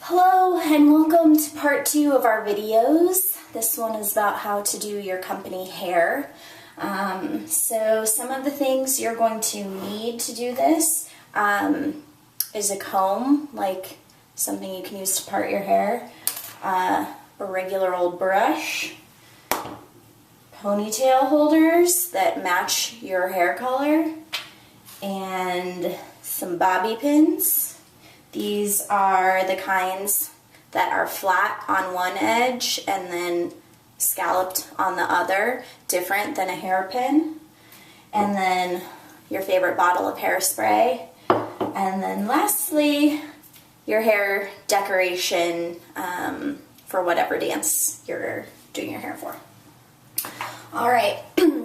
Hello and welcome to part 2 of our videos. This one is about how to do your company hair. So some of the things you're going to need to do this is a comb, like something you can use to part your hair, a regular old brush, ponytail holders that match your hair color, and some bobby pins. These are the kinds that are flat on one edge and then scalloped on the other, different than a hairpin. And then your favorite bottle of hairspray. And then lastly, your hair decoration for whatever dance you're doing your hair for. Alright,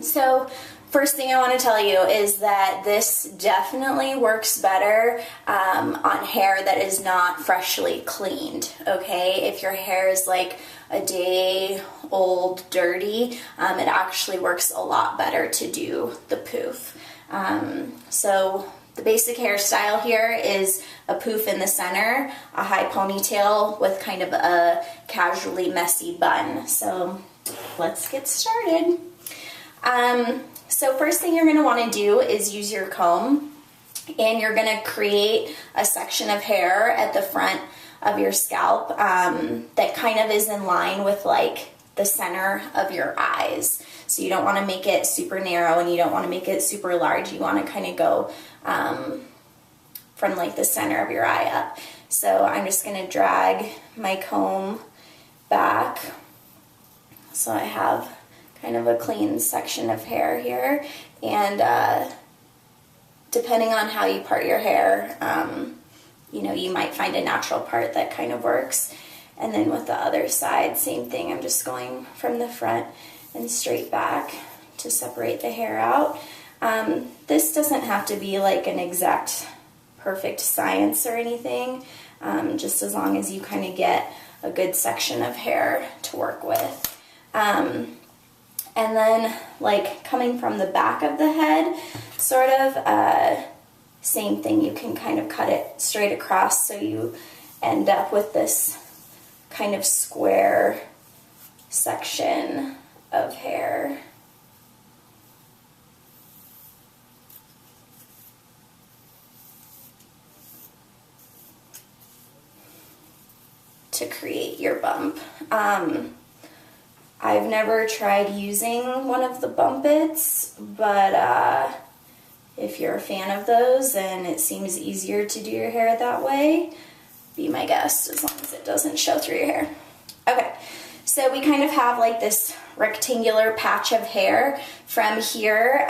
so first thing I want to tell you is that this definitely works better on hair that is not freshly cleaned, okay? If your hair is like a day old dirty, it actually works a lot better to do the poof. So the basic hairstyle here is a poof in the center, a high ponytail with kind of a casually messy bun. So let's get started. So first thing you're going to want to do is use your comb, and you're going to create a section of hair at the front of your scalp that kind of is in line with like the center of your eyes. So you don't want to make it super narrow and you don't want to make it super large. You want to kind of go from like the center of your eye up. So I'm just going to drag my comb back so I have kind of a clean section of hair here, and depending on how you part your hair, you know, you might find a natural part that kind of works. And then with the other side, same thing. I'm just going from the front and straight back to separate the hair out. This doesn't have to be like an exact perfect science or anything, just as long as you kind of get a good section of hair to work with. And then, like, coming from the back of the head, sort of, same thing. You can kind of cut it straight across so you end up with this kind of square section of hair. To create your bump. I've never tried using one of the bump bits, but if you're a fan of those and it seems easier to do your hair that way, be my guest, as long as it doesn't show through your hair. Okay, so we kind of have like this rectangular patch of hair from here.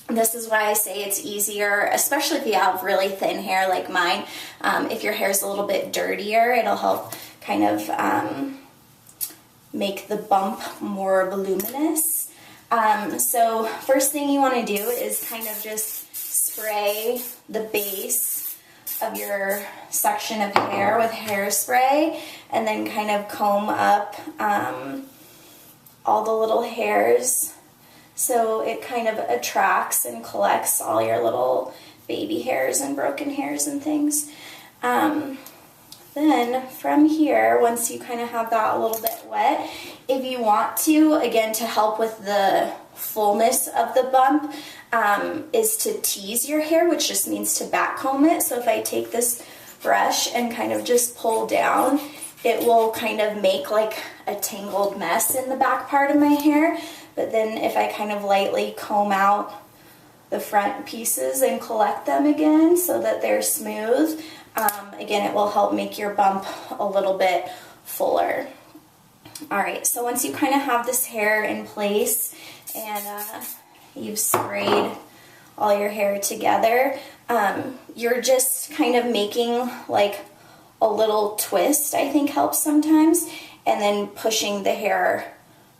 This is why I say it's easier, especially if you have really thin hair like mine. If your hair's a little bit dirtier, it'll help kind of make the bump more voluminous. So first thing you want to do is kind of just spray the base of your section of hair with hairspray, and then kind of comb up all the little hairs so it kind of attracts and collects all your little baby hairs and broken hairs and things. Then from here, once you kind of have that a little bit wet, if you want to, again, to help with the fullness of the bump, is to tease your hair, which just means to back comb it. So if I take this brush and kind of just pull down, it will kind of make like a tangled mess in the back part of my hair. But then if I kind of lightly comb out the front pieces and collect them again so that they're smooth, again, it will help make your bump a little bit fuller. Alright, so once you kind of have this hair in place and you've sprayed all your hair together, you're just kind of making like a little twist, I think helps sometimes, and then pushing the hair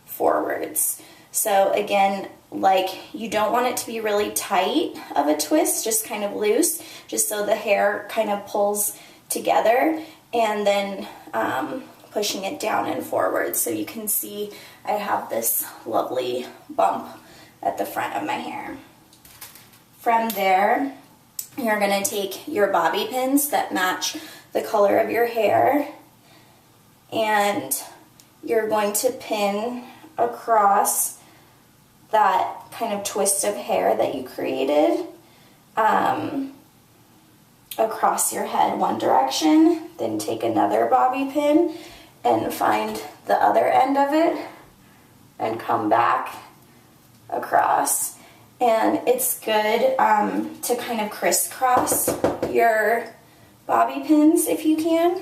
forwards. So again, like, you don't want it to be really tight of a twist, just kind of loose, just so the hair kind of pulls together, and then pushing it down and forward. So you can see I have this lovely bump at the front of my hair. From there, you're going to take your bobby pins that match the color of your hair, and you're going to pin across that kind of twist of hair that you created across your head one direction, then take another bobby pin and find the other end of it and come back across. And it's good to kind of crisscross your bobby pins if you can.